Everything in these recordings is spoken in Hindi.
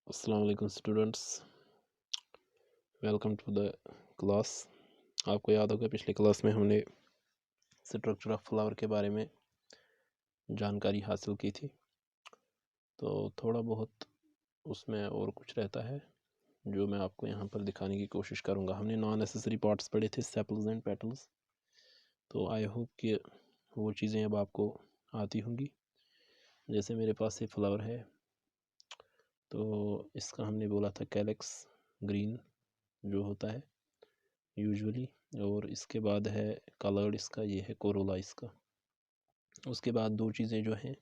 अस्सलाम वालेकुम students, welcome to the class. आपको याद होगा पिछले क्लास में हमने स्ट्रक्चर ऑफ फ्लावर के बारे में जानकारी हासिल की थी। तो थोड़ा बहुत उसमें और कुछ रहता है जो मैं आपको यहाँ पर दिखाने की कोशिश करूँगा। हमने नॉन नेसेसरी पार्ट्स पढ़े थे, सेपल्स एंड पेटल्स। तो आई होप कि वो चीज़ें अब आपको आती होंगी। जैसे मेरे पास ये फ्लावर है, तो इसका हमने बोला था कैलेक्स ग्रीन जो होता है यूजुअली, और इसके बाद है कलर्ड, इसका ये है कोरोला इसका। उसके बाद दो चीज़ें जो हैं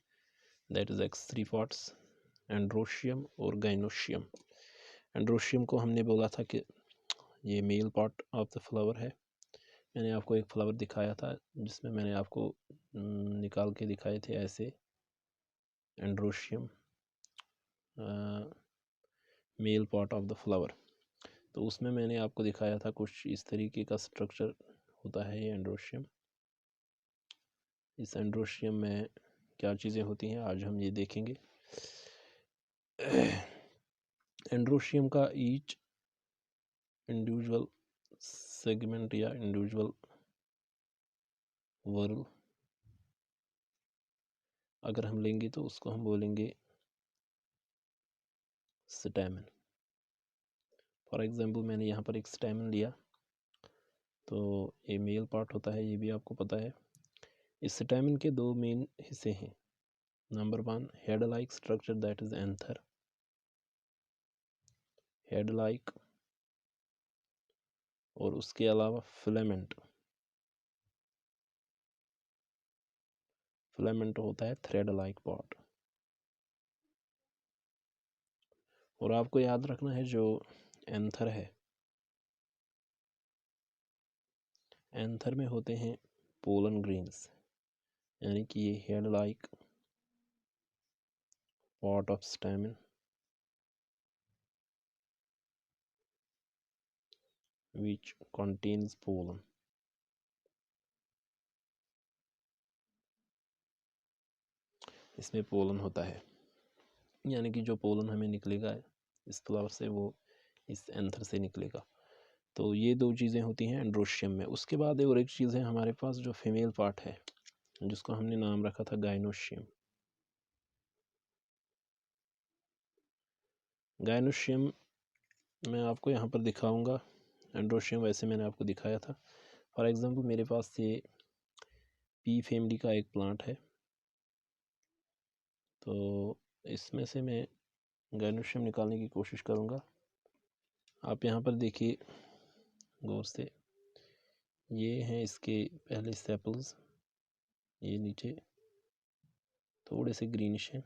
that is x three parts, androecium और गाइनोशियम। एंड्रोशियम को हमने बोला था कि ये male part of the flower है। मैंने आपको एक फ्लावर दिखाया था जिसमें मैंने आपको निकाल के दिखाए थे ऐसे androecium male part of the flower. तो उसमें मैंने आपको दिखाया था कुछ इस तरीके का स्ट्रक्चर होता है ये एंड्रोशियम। इस एंड्रोशियम में क्या चीज़ें होती हैं आज हम ये देखेंगे। एंड्रोशियम का ईच इंडिविजुअल सेगमेंट या इंडिविजुअल वर्ल अगर हम लेंगे तो उसको हम बोलेंगे स्टैमेन। फॉर एग्जांपल मैंने यहाँ पर एक स्टैमेन लिया, तो ये मेल पार्ट होता है, ये भी आपको पता है। इस स्टैमेन के दो मेन हिस्से हैं। Number one, head like structure that is anther, head like, और उसके अलावा फिलामेंट। फिलामेंट होता है थ्रेड लाइक पार्ट। और आपको याद रखना है जो एंथर है, एंथर में होते हैं पोलन ग्रेन्स, यानी कि ये head like part of stamen which contains pollen। इसमें पोलन होता है, यानी कि जो पोलन हमें निकलेगा इस फ्लावर से वो इस एंथर से निकलेगा। तो ये दो चीज़ें होती हैं एंड्रोशियम में। उसके बाद और एक चीज़ है हमारे पास जो फीमेल पार्ट है, जिसको हमने नाम रखा था गाइनोशियम। गाइनोशियम मैं आपको यहाँ पर दिखाऊंगा, एंड्रोशियम वैसे मैंने आपको दिखाया था। फॉर एग्जांपल मेरे पास ये पी फैमिली का एक प्लांट है, तो इसमें से मैं गाइनोशियम निकालने की कोशिश करूँगा। आप यहाँ पर देखिए गौर से, ये हैं इसके पहले सेपल्स, ये नीचे थोड़े से ग्रीनिश हैं,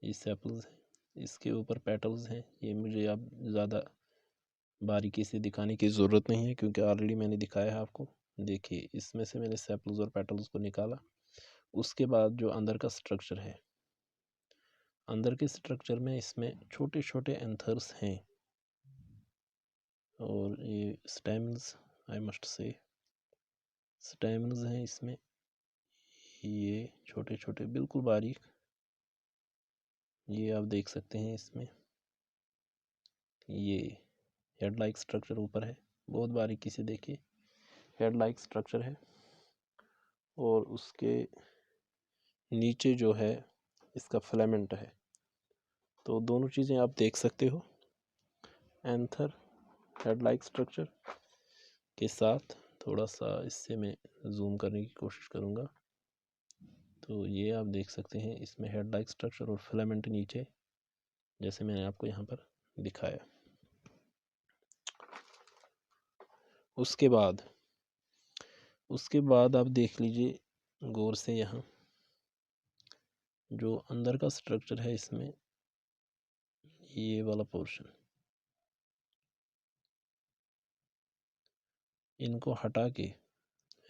ये सेपल्स हैं। इसके ऊपर पेटल्स हैं। ये मुझे अब ज़्यादा बारीकी से दिखाने की ज़रूरत नहीं है क्योंकि ऑलरेडी मैंने दिखाया है आपको। देखिए इसमें से मैंने सेपल्स और पेटल्स को निकाला। उसके बाद जो अंदर का स्ट्रक्चर है, अंदर के स्ट्रक्चर में इसमें छोटे छोटे एंथर्स हैं, और ये stamens, I must say stamens हैं इसमें, ये छोटे छोटे बिल्कुल बारीक, ये आप देख सकते हैं। इसमें ये हेड लाइक स्ट्रक्चर ऊपर है, बहुत बारीकी से देखिए, हेड लाइक स्ट्रक्चर है। और उसके नीचे जो है इसका फिलामेंट है। तो दोनों चीज़ें आप देख सकते हो, एंथर हेड लाइक स्ट्रक्चर के साथ। थोड़ा सा इससे मैं जूम करने की कोशिश करूँगा, तो ये आप देख सकते हैं इसमें हेड लाइक स्ट्रक्चर और फिलामेंट नीचे, जैसे मैंने आपको यहाँ पर दिखाया। उसके बाद आप देख लीजिए गौर से, यहाँ जो अंदर का स्ट्रक्चर है इसमें ये वाला पोर्शन, इनको हटा के,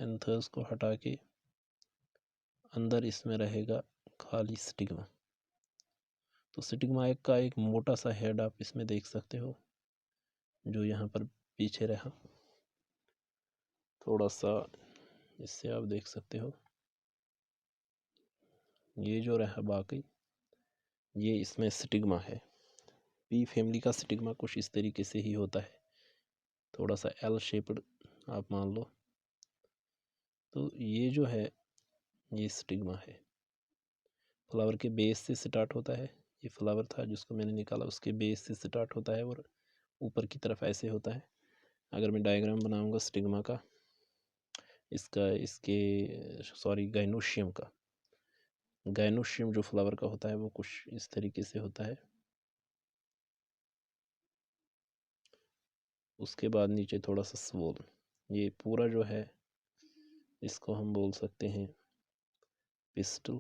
एंथर्स को हटा के अंदर इसमें रहेगा खाली स्टिग्मा। तो स्टिग्मा एक का एक मोटा सा हेड आप इसमें देख सकते हो, जो यहाँ पर पीछे रहा थोड़ा सा, इससे आप देख सकते हो। ये जो रहा बाकी, ये इसमें स्टिग्मा है। पी फैमिली का स्टिग्मा कुछ इस तरीके से ही होता है, थोड़ा सा एल शेप्ड आप मान लो। तो ये जो है ये स्टिग्मा है, फ्लावर के बेस से स्टार्ट होता है। ये फ्लावर था जिसको मैंने निकाला, उसके बेस से स्टार्ट होता है और ऊपर की तरफ ऐसे होता है। अगर मैं डायग्राम बनाऊंगा स्टिग्मा का, गाइनोशियम का, गाइनोशियम जो फ्लावर का होता है वो कुछ इस तरीके से होता है। उसके बाद नीचे थोड़ा सा स्वोल, ये पूरा जो है इसको हम बोल सकते हैं पिस्टल।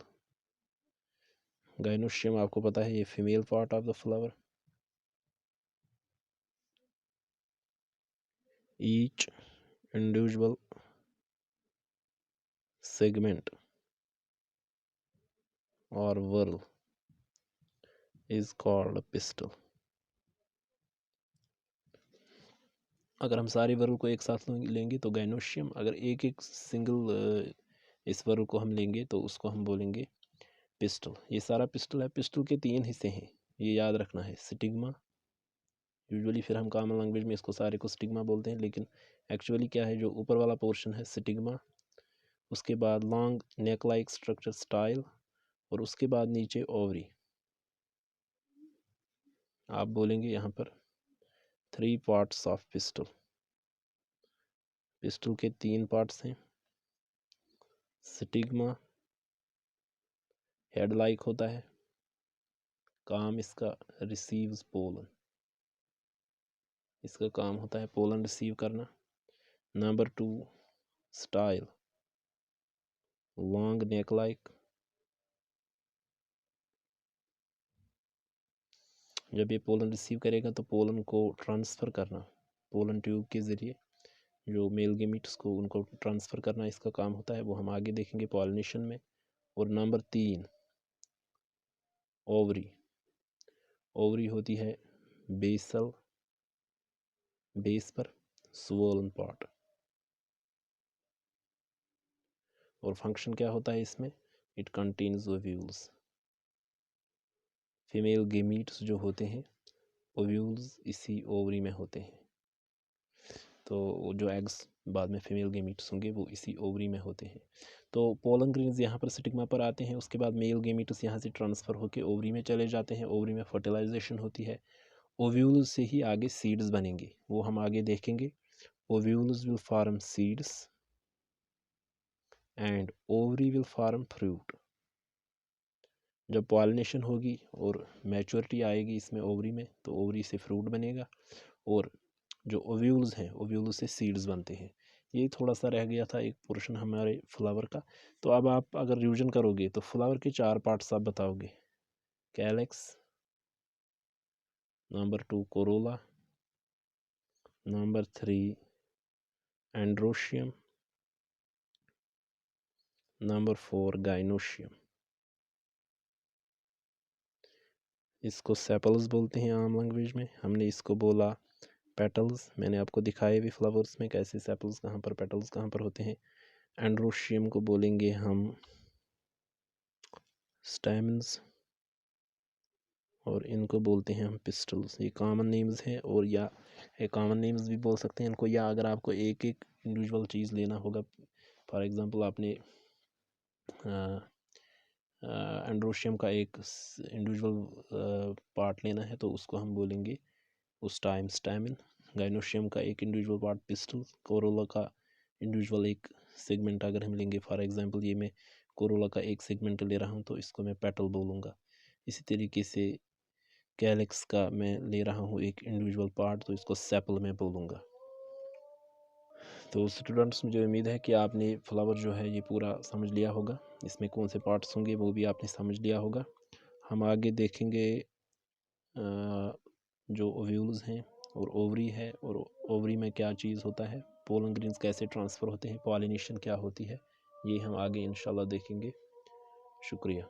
गाइनोशियम आपको पता है ये female part of the flower. Each individual segment और whorl is called pistil। अगर हम सारे whorl को एक साथ लेंगे तो गाइनोशियम, अगर एक एक सिंगल इस whorl को हम लेंगे तो उसको हम बोलेंगे पिस्टल। ये सारा पिस्टल है। पिस्टल के 3 हिस्से हैं, ये याद रखना है। स्टिग्मा, यूजुअली फिर हम कॉमन लैंग्वेज में इसको सारे को स्टिग्मा बोलते हैं, लेकिन एक्चुअली क्या है, जो ऊपर वाला पोर्शन है स्टिग्मा, उसके बाद long neck like structure style, और उसके बाद नीचे ओवरी। आप बोलेंगे यहाँ पर 3 पार्ट्स ऑफ पिस्टल। पिस्टल के 3 पार्ट्स हैं। स्टिग्मा हेड लाइक होता है, काम इसका रिसीव्स पोलन, इसका काम होता है पोलन रिसीव करना। Number 2 style, long neck like, जब ये पोलन रिसीव करेगा तो पोलन को ट्रांसफ़र करना पोलन ट्यूब के ज़रिए, जो मेल गेमीट्स को उनको ट्रांसफ़र करना इसका काम होता है, वो हम आगे देखेंगे पॉलिनेशन में। और नंबर 3 ओवरी, ओवरी होती है बेसल, बेस पर स्वोलन पार्ट। और फंक्शन क्या होता है इसमें, it contains ovules. Female gametes जो होते हैं, ओव्यूल्स इसी ओवरी में होते हैं। तो जो एग्स बाद में फीमेल गेमीट्स होंगे वो इसी ओवरी में होते हैं। तो पोलन ग्रेन्स यहाँ पर स्टिग्मा पर आते हैं, उसके बाद मेल गेमीट्स यहाँ से ट्रांसफ़र होकर ओवरी में चले जाते हैं। ओवरी में फर्टिलाइजेशन होती है, ओव्यूल्स से ही आगे सीड्स बनेंगे, वो हम आगे देखेंगे। Ovules will form seeds and ovary will form fruit. जब पॉलिनेशन होगी और मैच्योरिटी आएगी इसमें ओवरी में, तो ओवरी से फ्रूट बनेगा, और जो ओव्यूल्स हैं ओव्यूल्स से सीड्स बनते हैं। ये थोड़ा सा रह गया था एक पोर्शन हमारे फ्लावर का। तो अब आप अगर रिविजन करोगे तो फ्लावर के 4 पार्ट्स आप बताओगे, calyx, number 2 Corolla, number 3 androecium, number 4 gynoecium. इसको सेपल्स बोलते हैं आम लैंग्वेज में, हमने इसको बोला पेटल्स। मैंने आपको दिखाए भी फ्लावर्स में कैसे सेपल्स कहाँ पर, पेटल्स कहाँ पर होते हैं। एंड्रोशियम को बोलेंगे हम स्टैमेंस, और इनको बोलते हैं हम पिस्टल्स। ये कॉमन नेम्स हैं, और या ये कॉमन नेम्स भी बोल सकते हैं इनको, या अगर आपको एक एक इंडिविजुअल चीज़ लेना होगा, फॉर एग्जांपल आपने एंड्रोशियम का एक इंडिविजुअल पार्ट लेना है तो उसको हम बोलेंगे उस टाइम स्टैमिन। गाइनोशियम का एक इंडिविजुअल पार्ट पिस्टल। कोरोला का इंडिविजुअल एक सेगमेंट अगर हम लेंगे, फॉर एग्जांपल ये मैं कोरोला का एक सेगमेंट ले रहा हूँ तो इसको मैं पेटल बोलूँगा। इसी तरीके से कैलेक्स का मैं ले रहा हूँ एक इंडिविजुअल पार्ट तो इसको सेपल में बोलूँगा। तो स्टूडेंट्स, मुझे उम्मीद है कि आपने फ्लावर जो है ये पूरा समझ लिया होगा, इसमें कौन से पार्ट्स होंगे वो भी आपने समझ लिया होगा। हम आगे देखेंगे जो ओव्यूल्स हैं और ओवरी है, और ओवरी में क्या चीज़ होता है, पोलन ग्रेन्स कैसे ट्रांसफ़र होते हैं, पॉलिनेशन क्या होती है, ये हम आगे इंशाल्लाह देखेंगे। शुक्रिया।